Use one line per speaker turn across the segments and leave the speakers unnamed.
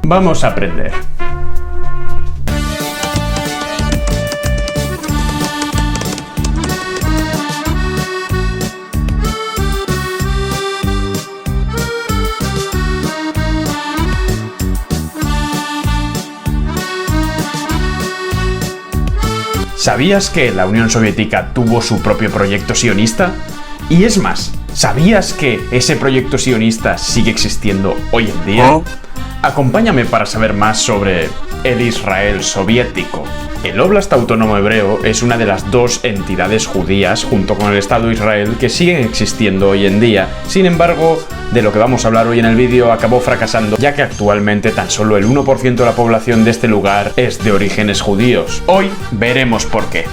Vamos a aprender. ¿Sabías que la Unión Soviética tuvo su propio proyecto sionista? Y es más, ¿sabías que ese proyecto sionista sigue existiendo hoy en día?
¿Oh?
Acompáñame para saber más sobre el Israel soviético. El Óblast Autónomo Hebreo es una de las dos entidades judías, junto con el Estado de Israel, que siguen existiendo hoy en día. Sin embargo, de lo que vamos a hablar hoy en el vídeo acabó fracasando, ya que actualmente tan solo el 1% de la población de este lugar es de orígenes judíos. Hoy veremos por qué.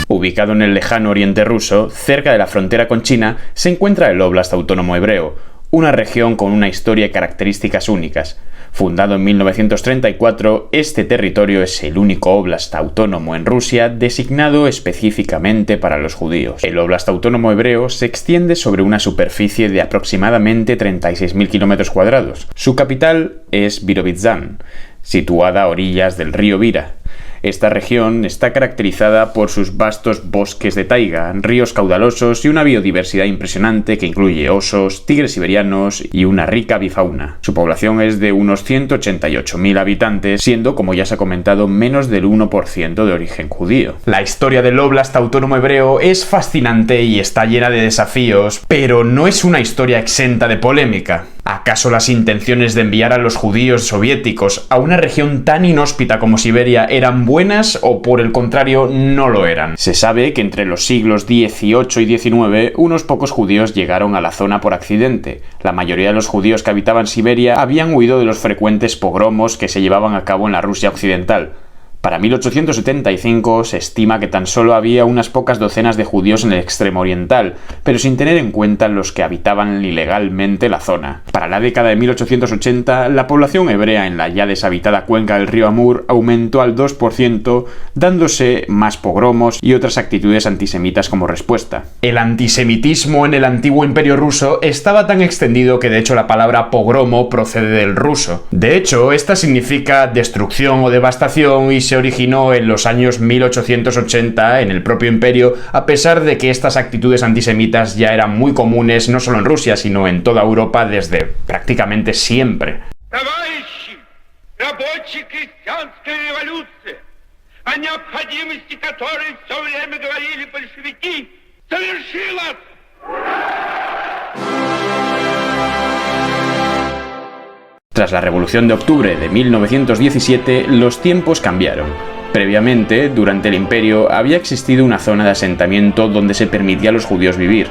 Ubicado en el lejano oriente ruso, cerca de la frontera con China, se encuentra el Óblast Autónomo Hebreo, una región con una historia y características únicas. Fundado en 1934, este territorio es el único óblast autónomo en Rusia designado específicamente para los judíos. El Óblast Autónomo Hebreo se extiende sobre una superficie de aproximadamente 36.000 km². Su capital es Birobidzhan, situada a orillas del río Vira. Esta región está caracterizada por sus vastos bosques de taiga, ríos caudalosos y una biodiversidad impresionante que incluye osos, tigres siberianos y una rica avifauna. Su población es de unos 188.000 habitantes, siendo, como ya se ha comentado, menos del 1% de origen judío. La historia del Óblast Autónomo Hebreo es fascinante y está llena de desafíos, pero no es una historia exenta de polémica. ¿Acaso las intenciones de enviar a los judíos soviéticos a una región tan inhóspita como Siberia eran buenas o por el contrario no lo eran? Se sabe que entre los siglos XVIII y XIX unos pocos judíos llegaron a la zona por accidente. La mayoría de los judíos que habitaban Siberia habían huido de los frecuentes pogromos que se llevaban a cabo en la Rusia occidental. Para 1875 se estima que tan solo había unas pocas docenas de judíos en el extremo oriental, pero sin tener en cuenta los que habitaban ilegalmente la zona. Para la década de 1880, la población hebrea en la ya deshabitada cuenca del río Amur aumentó al 2%, dándose más pogromos y otras actitudes antisemitas como respuesta. El antisemitismo en el antiguo imperio ruso estaba tan extendido que de hecho la palabra pogromo procede del ruso. De hecho, esta significa destrucción o devastación y se originó en los años 1880 en el propio imperio, a pesar de que estas actitudes antisemitas ya eran muy comunes no solo en Rusia, sino en toda Europa desde prácticamente siempre. Tras la Revolución de Octubre de 1917, los tiempos cambiaron. Previamente, durante el Imperio, había existido una zona de asentamiento donde se permitía a los judíos vivir.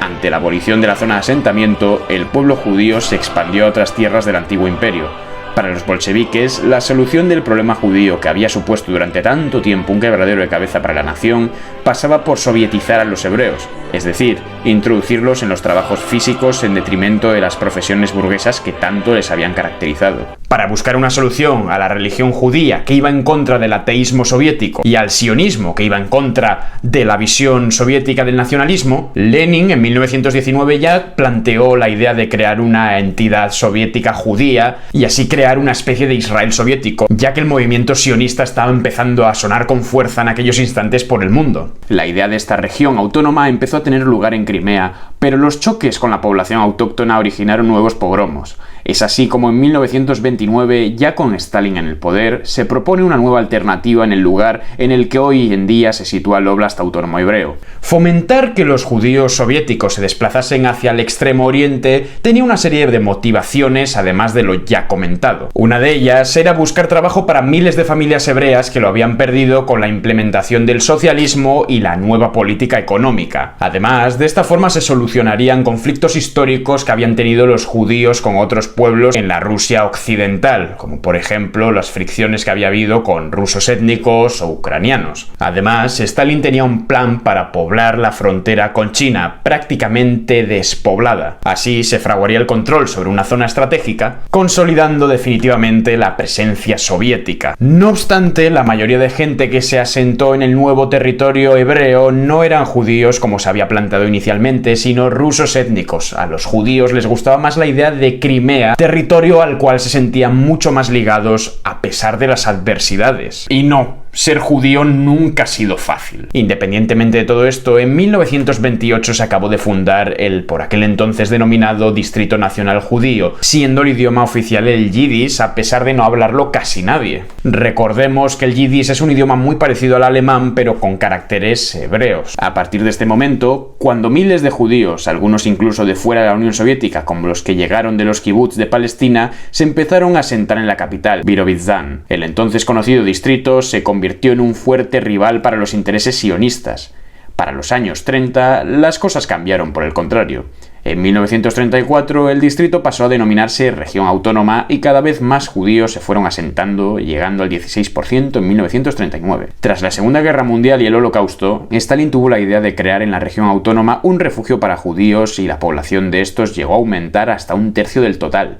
Ante la abolición de la zona de asentamiento, el pueblo judío se expandió a otras tierras del antiguo Imperio. Para los bolcheviques, la solución del problema judío que había supuesto durante tanto tiempo un quebradero de cabeza para la nación pasaba por sovietizar a los hebreos, es decir, introducirlos en los trabajos físicos en detrimento de las profesiones burguesas que tanto les habían caracterizado. Para buscar una solución a la religión judía que iba en contra del ateísmo soviético y al sionismo que iba en contra de la visión soviética del nacionalismo, Lenin en 1919 ya planteó la idea de crear una entidad soviética judía y así crear una especie de Israel soviético, ya que el movimiento sionista estaba empezando a sonar con fuerza en aquellos instantes por el mundo. La idea de esta región autónoma empezó a tener lugar en Crimea, pero los choques con la población autóctona originaron nuevos pogromos. Es así como en 1929, ya con Stalin en el poder, se propone una nueva alternativa en el lugar en el que hoy en día se sitúa el Óblast Autónomo Hebreo. Fomentar que los judíos soviéticos se desplazasen hacia el extremo oriente tenía una serie de motivaciones, además de lo ya comentado. Una de ellas era buscar trabajo para miles de familias hebreas que lo habían perdido con la implementación del socialismo y la nueva política económica. Además, de esta forma se solucionarían conflictos históricos que habían tenido los judíos con otros los pueblos en la Rusia occidental, como por ejemplo las fricciones que había habido con rusos étnicos o ucranianos. Además, Stalin tenía un plan para poblar la frontera con China, prácticamente despoblada. Así se fraguaría el control sobre una zona estratégica, consolidando definitivamente la presencia soviética. No obstante, la mayoría de gente que se asentó en el nuevo territorio hebreo no eran judíos como se había planteado inicialmente, sino rusos étnicos. A los judíos les gustaba más la idea de Crimea, territorio al cual se sentían mucho más ligados a pesar de las adversidades. Y no, ser judío nunca ha sido fácil. Independientemente de todo esto, en 1928 se acabó de fundar el por aquel entonces denominado Distrito Nacional Judío, siendo el idioma oficial el yiddish, a pesar de no hablarlo casi nadie. Recordemos que el yiddish es un idioma muy parecido al alemán, pero con caracteres hebreos. A partir de este momento, cuando miles de judíos, algunos incluso de fuera de la Unión Soviética, como los que llegaron de los kibbutz de Palestina, se empezaron a asentar en la capital, Birobidzhan. El entonces conocido distrito se convirtió en un fuerte rival para los intereses sionistas. Para los años 30, las cosas cambiaron por el contrario. En 1934, el distrito pasó a denominarse región autónoma y cada vez más judíos se fueron asentando, llegando al 16% en 1939. Tras la Segunda Guerra Mundial y el Holocausto, Stalin tuvo la idea de crear en la región autónoma un refugio para judíos y la población de estos llegó a aumentar hasta un tercio del total.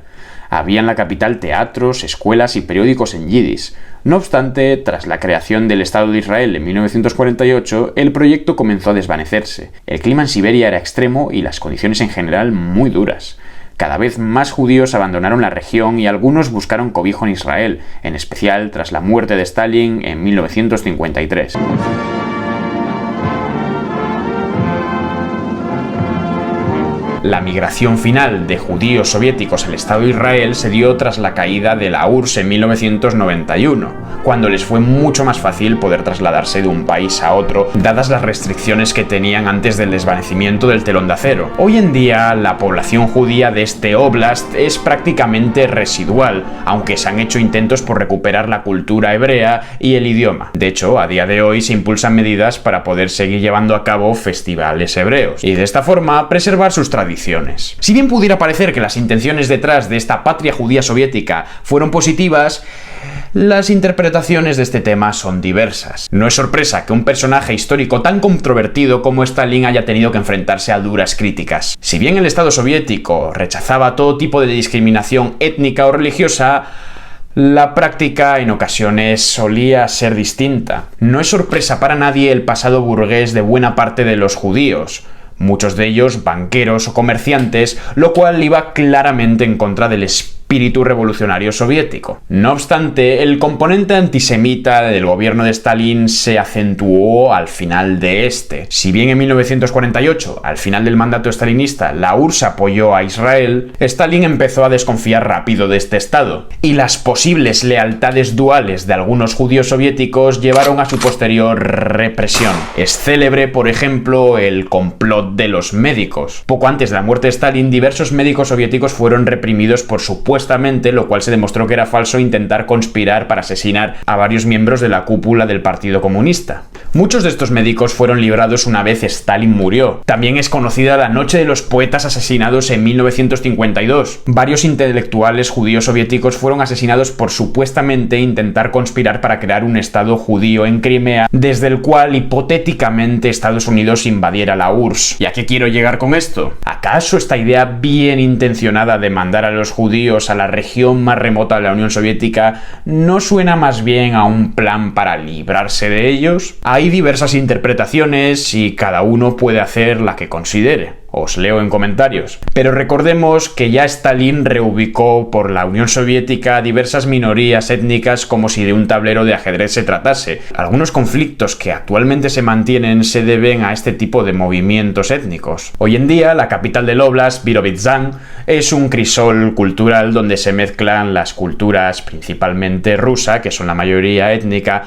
Había en la capital teatros, escuelas y periódicos en yiddish. No obstante, tras la creación del Estado de Israel en 1948, el proyecto comenzó a desvanecerse. El clima en Siberia era extremo y las condiciones en general muy duras. Cada vez más judíos abandonaron la región y algunos buscaron cobijo en Israel, en especial tras la muerte de Stalin en 1953. La migración final de judíos soviéticos al Estado de Israel se dio tras la caída de la URSS en 1991, cuando les fue mucho más fácil poder trasladarse de un país a otro, dadas las restricciones que tenían antes del desvanecimiento del telón de acero. Hoy en día, la población judía de este oblast es prácticamente residual, aunque se han hecho intentos por recuperar la cultura hebrea y el idioma. De hecho, a día de hoy se impulsan medidas para poder seguir llevando a cabo festivales hebreos, y de esta forma preservar sus tradiciones. Si bien pudiera parecer que las intenciones detrás de esta patria judía soviética fueron positivas, las interpretaciones de este tema son diversas. No es sorpresa que un personaje histórico tan controvertido como Stalin haya tenido que enfrentarse a duras críticas. Si bien el Estado soviético rechazaba todo tipo de discriminación étnica o religiosa, la práctica en ocasiones solía ser distinta. No es sorpresa para nadie el pasado burgués de buena parte de los judíos, muchos de ellos banqueros o comerciantes, lo cual iba claramente en contra del espíritu revolucionario soviético. No obstante, el componente antisemita del gobierno de Stalin se acentuó al final de este. Si bien en 1948, al final del mandato stalinista, la URSS apoyó a Israel, Stalin empezó a desconfiar rápido de este estado, y las posibles lealtades duales de algunos judíos soviéticos llevaron a su posterior represión. Es célebre, por ejemplo, el complot de los médicos. Poco antes de la muerte de Stalin, diversos médicos soviéticos fueron reprimidos por supuestamente, lo cual se demostró que era falso, intentar conspirar para asesinar a varios miembros de la cúpula del Partido Comunista. Muchos de estos médicos fueron librados una vez Stalin murió. También es conocida la Noche de los Poetas asesinados en 1952. Varios intelectuales judíos soviéticos fueron asesinados por supuestamente intentar conspirar para crear un estado judío en Crimea, desde el cual hipotéticamente Estados Unidos invadiera la URSS. ¿Y a qué quiero llegar con esto? ¿Acaso esta idea bien intencionada de mandar a los judíos a la región más remota de la Unión Soviética no suena más bien a un plan para librarse de ellos? Hay diversas interpretaciones y cada uno puede hacer la que considere. Os leo en comentarios. Pero recordemos que ya Stalin reubicó por la Unión Soviética diversas minorías étnicas como si de un tablero de ajedrez se tratase. Algunos conflictos que actualmente se mantienen se deben a este tipo de movimientos étnicos. Hoy en día, la capital del Oblast, Birobidzhan, es un crisol cultural donde se mezclan las culturas principalmente rusa, que son la mayoría étnica,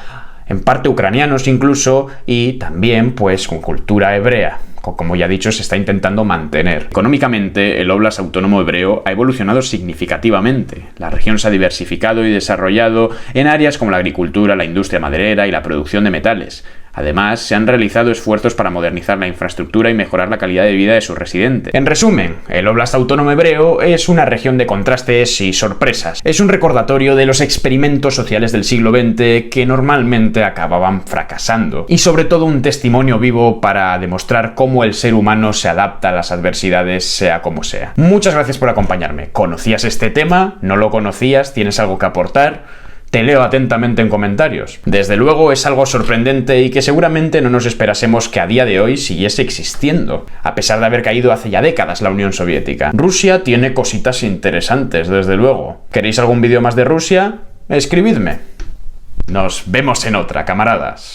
en parte ucranianos incluso, y también pues con cultura hebrea. Como ya he dicho, se está intentando mantener. Económicamente, el Oblast Autónomo Hebreo ha evolucionado significativamente. La región se ha diversificado y desarrollado en áreas como la agricultura, la industria maderera y la producción de metales. Además, se han realizado esfuerzos para modernizar la infraestructura y mejorar la calidad de vida de sus residentes. En resumen, el Óblast Autónomo Hebreo es una región de contrastes y sorpresas. Es un recordatorio de los experimentos sociales del siglo XX que normalmente acababan fracasando. Y sobre todo un testimonio vivo para demostrar cómo el ser humano se adapta a las adversidades, sea como sea. Muchas gracias por acompañarme. ¿Conocías este tema? ¿No lo conocías? ¿Tienes algo que aportar? Te leo atentamente en comentarios. Desde luego es algo sorprendente y que seguramente no nos esperásemos que a día de hoy siguiese existiendo, a pesar de haber caído hace ya décadas la Unión Soviética. Rusia tiene cositas interesantes, desde luego. ¿Queréis algún vídeo más de Rusia? Escribidme. Nos vemos en otra, camaradas.